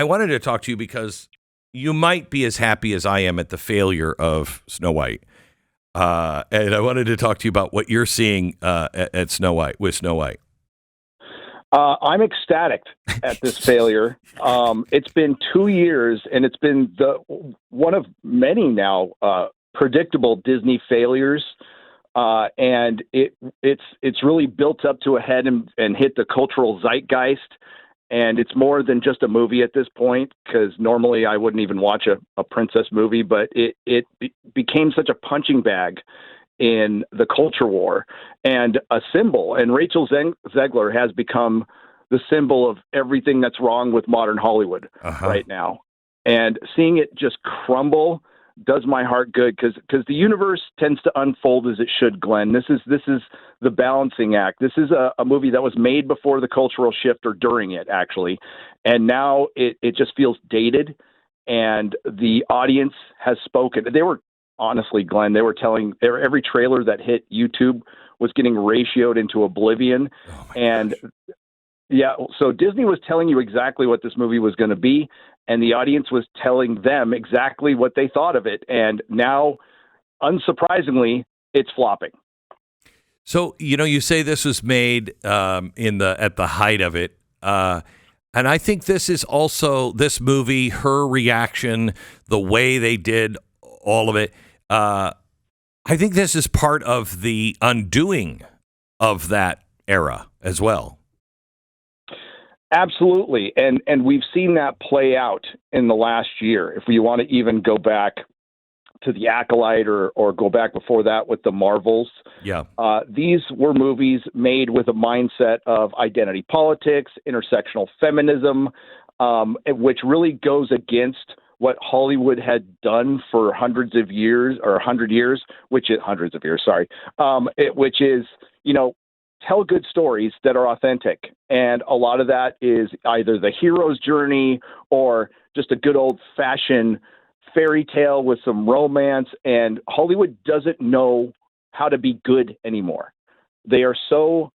I wanted to talk to you because you might be as happy as I am at the failure of Snow White. And I wanted to talk to you about what you're seeing at Snow White with Snow White. I'm ecstatic at this failure. It's been 2 years, and it's been one of many now predictable Disney failures, and it's really built up to a head and hit the cultural zeitgeist. And it's more than just a movie at this point, because normally I wouldn't even watch a princess movie, but it became such a punching bag in the culture war and a symbol. And Rachel Zegler has become the symbol of everything that's wrong with modern Hollywood right now. And seeing it just crumble does my heart good, because the universe tends to unfold as it should, Glenn. This is the balancing act. This is a movie that was made before the cultural shift, or during it, actually. And now it just feels dated, and the audience has spoken. They were, honestly, Glenn, they were telling every trailer that hit YouTube was getting ratioed into oblivion. And yeah, so Disney was telling you exactly what this movie was going to be, and the audience was telling them exactly what they thought of it. And now, unsurprisingly, it's flopping. So, you say this was made at the height of it. And I think this is also, this movie, her reaction, the way they did all of it. I think this is part of the undoing of that era as well. Absolutely. And we've seen that play out in the last year. If we want to even go back to The Acolyte or go back before that with the Marvels. Yeah. These were movies made with a mindset of identity politics, intersectional feminism, which really goes against what Hollywood had done for hundreds of years, or 100 years, which is hundreds of years, sorry, which is, tell good stories that are authentic. And a lot of that is either the hero's journey or just a good old-fashioned fairy tale with some romance. And Hollywood doesn't know how to be good anymore. They're so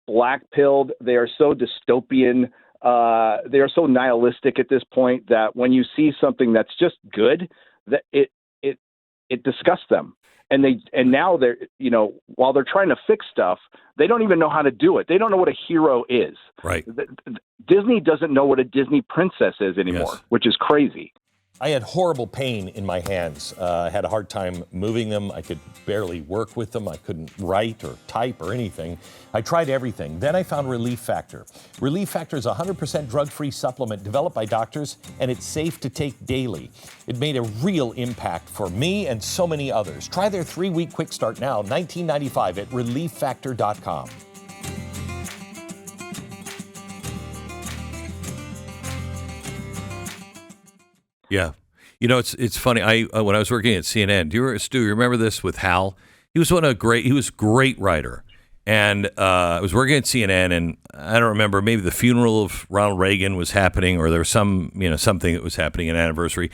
black-pilled. They are so dystopian. They are so nihilistic at this point that when you see something that's just good, that it disgusts them. And now they're, while they're trying to fix stuff, they don't even know how to do it. They don't know what a hero is. Right. Disney doesn't know what a Disney princess is anymore, Yes. Which is crazy. I had horrible pain in my hands. I had a hard time moving them. I could barely work with them. I couldn't write or type or anything. I tried everything. Then I found Relief Factor. Relief Factor is a 100% drug-free supplement developed by doctors, and it's safe to take daily. It made a real impact for me and so many others. Try their 3-week quick start now, $19.95 at relieffactor.com. Yeah. It's funny. When I was working at CNN, Stu, you remember this with Hal? He was a great writer. And I was working at CNN, and I don't remember, maybe the funeral of Ronald Reagan was happening, or there was something that was happening, an anniversary.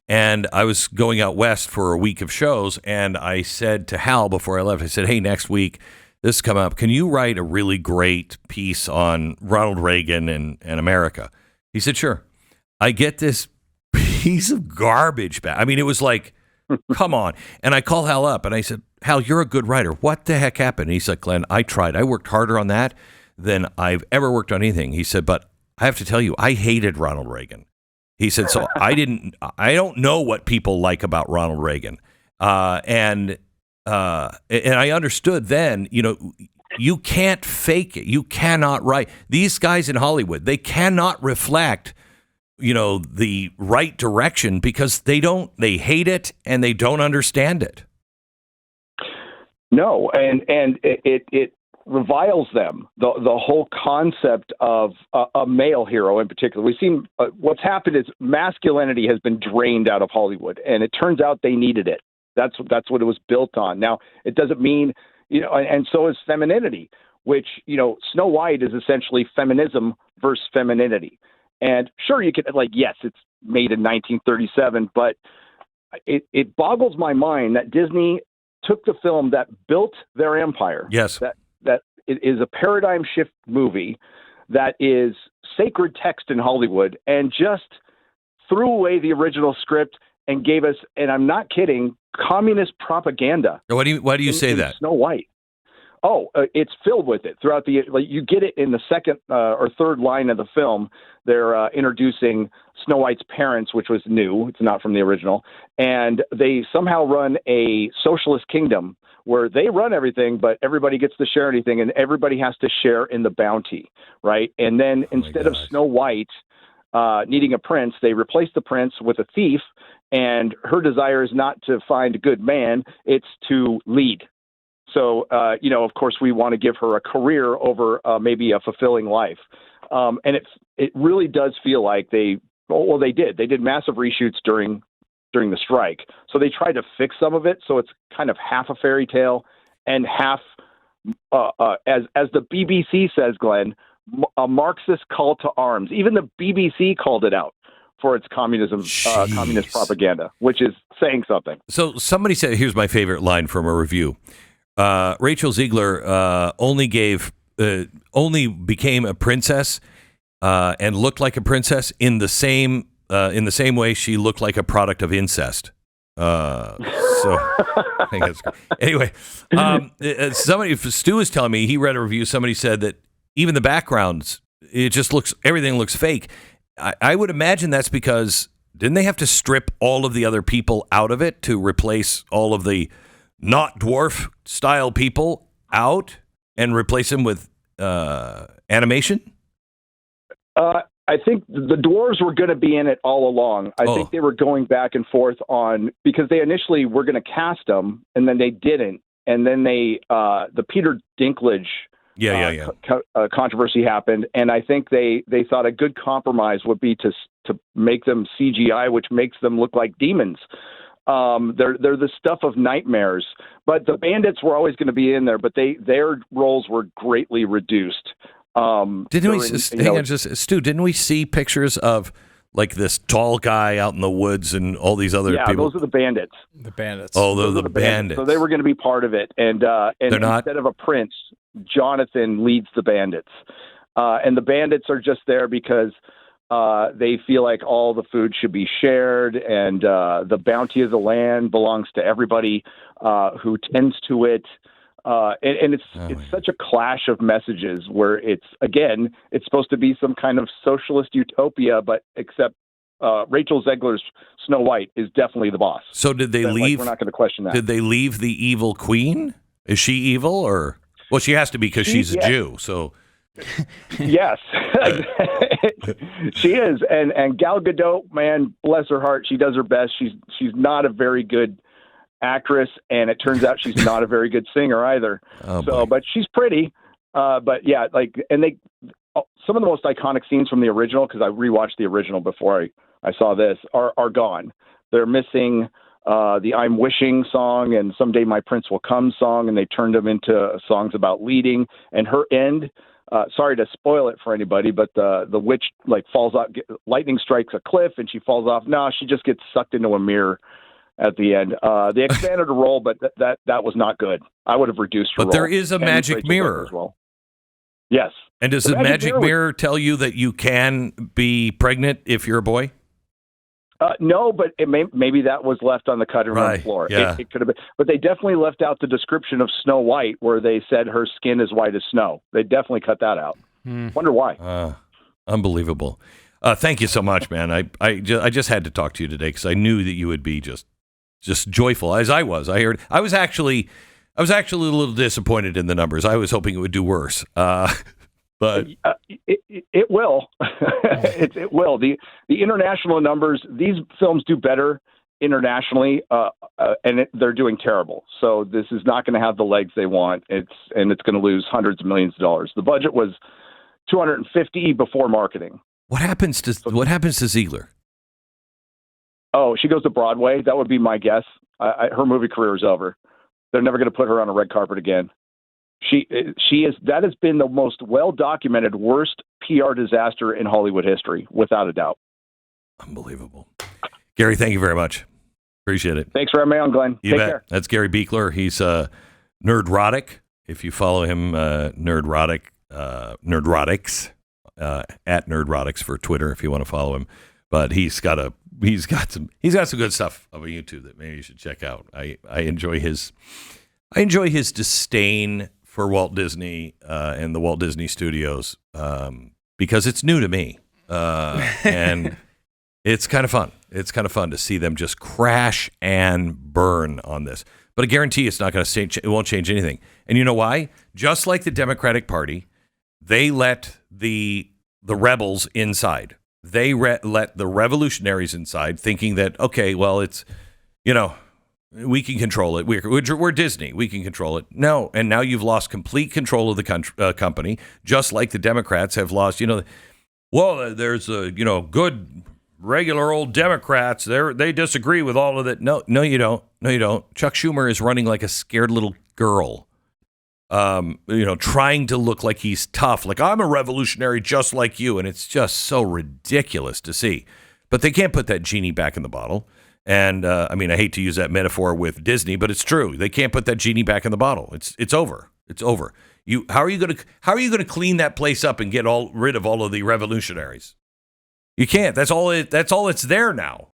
And I was going out west for a week of shows, and I said to Hal before I left, I said, hey, next week, this has come up. Can you write a really great piece on Ronald Reagan and America? He said, sure. I get this piece of garbage back. I mean, it was like, come on. And I call Hal up and I said, Hal, you're a good writer. What the heck happened? And he's like, Glenn, I tried. I worked harder on that than I've ever worked on anything. He said, but I have to tell you, I hated Ronald Reagan. He said, so I don't know what people like about Ronald Reagan. And I understood then, you can't fake it. You cannot write. These guys in Hollywood, they cannot reflect the right direction because they hate it and they don't understand it. No, and it reviles them. The whole concept of a male hero in particular. We've seen what's happened is masculinity has been drained out of Hollywood, and it turns out they needed it. That's what it was built on. Now, it doesn't mean, and so is femininity, which, Snow White is essentially feminism versus femininity. And sure, you could yes, it's made in 1937, but it boggles my mind that Disney took the film that built their empire. Yes. That it is a paradigm shift movie that is sacred text in Hollywood and just threw away the original script and gave us, and I'm not kidding, communist propaganda. Why do you say that? Snow White. Oh, it's filled with it throughout you get it in the second or third line of the film. They're introducing Snow White's parents, which was new. It's not from the original. And they somehow run a socialist kingdom where they run everything, but everybody gets to share anything, and everybody has to share in the bounty, right? And then instead of Snow White needing a prince, they replace the prince with a thief, and her desire is not to find a good man, it's to lead. So, of course, we want to give her a career over maybe a fulfilling life. And it really does feel like they did massive reshoots during the strike. So they tried to fix some of it. So it's kind of half a fairy tale and half, as the BBC says, Glenn, a Marxist call to arms. Even the BBC called it out for its communist propaganda, which is saying something. So somebody said, here's my favorite line from a review. Rachel Zegler only became a princess and looked like a princess in the same way she looked like a product of incest. So I think that's great. Anyway, Stu was telling me he read a review. Somebody said that even the backgrounds, everything looks fake. I would imagine that's because didn't they have to strip all of the other people out of it to replace all of the not dwarf style people out and replace them with animation? I think the dwarves were going to be in it all along. I think they were going back and forth because they initially were going to cast them and then they didn't. And then the Peter Dinklage controversy happened. And I think they thought a good compromise would be to make them CGI, which makes them look like demons. They're the stuff of nightmares, but the bandits were always going to be in there, but their roles were greatly reduced. Stu, didn't we see pictures of like this tall guy out in the woods and all these other people? Yeah, those are the bandits. The bandits. Oh, those are the bandits. So they were going to be part of it. And instead of a prince, Jonathan leads the bandits. And the bandits are just there because they feel like all the food should be shared, and the bounty of the land belongs to everybody who tends to it. And it's such a clash of messages where it's supposed to be some kind of socialist utopia, but except Rachel Zegler's Snow White is definitely the boss. So did they leave? We're not going to question that. Did they leave the evil queen? Is she evil or? Well, she has to be because she's a Jew. So. Yes, she is. And Gal Gadot, man, bless her heart, she does her best. She's not a very good actress, and it turns out she's not a very good singer either. But she's pretty. But yeah, some of the most iconic scenes from the original, because I rewatched the original before I saw this, are gone. They're missing the I'm Wishing song and Someday My Prince Will Come song, and they turned them into songs about leading. And her end, sorry to spoil it for anybody, but the witch falls out, lightning strikes a cliff, and she falls off. No, she just gets sucked into a mirror at the end. They expanded her role, but that was not good. I would have reduced her role. But there is a magic mirror. As well. Yes. And does the magic mirror tell you that you can be pregnant if you're a boy? No, but maybe that was left on the cutting room floor. Yeah. It could have been, but they definitely left out the description of Snow White where they said her skin is white as snow. They definitely cut that out. Wonder why. Unbelievable. Thank you so much, man. I just had to talk to you today because I knew that you would be just joyful as I was. I was actually a little disappointed in the numbers. I was hoping it would do worse. But it will. It will. The international numbers, these films do better internationally, and they're doing terrible. So this is not going to have the legs they want. It's going to lose hundreds of millions of dollars. The budget was $250 before marketing. What happens to Zegler? Oh, she goes to Broadway. That would be my guess. Her movie career is over. They're never going to put her on a red carpet again. She is. That has been the most well-documented worst PR disaster in Hollywood history, without a doubt. Unbelievable. Gary, thank you very much. Appreciate it. Thanks for having me on, Glenn. You bet. Care. That's Gary Beekler. He's Nerdrotic. If you follow him, Nerdrotic, Nerdrotics. at Nerdrotics for Twitter if you want to follow him. But he's got some good stuff on YouTube that maybe you should check out. I enjoy his disdain for Walt Disney and the Walt Disney Studios because it's new to me, and it's kind of fun. It's kind of fun to see them just crash and burn on this. But I guarantee it's not going to change. It won't change anything. And you know why? Just like the Democratic Party, they let the rebels inside. They let the revolutionaries inside, thinking that, okay, well, it's, we can control it. We're Disney. We can control it. No, and now you've lost complete control of the company, just like the Democrats have lost. Well, there's good regular old Democrats. They disagree with all of that. No, you don't. No, you don't. Chuck Schumer is running like a scared little girl. Trying to look like he's tough, like I'm a revolutionary just like you. And it's just so ridiculous to see. But they can't put that genie back in the bottle. And I hate to use that metaphor with Disney, but it's true. They can't put that genie back in the bottle. It's over. It's over. How are you going to clean that place up and get rid of all of the revolutionaries? You can't. That's all it's there now.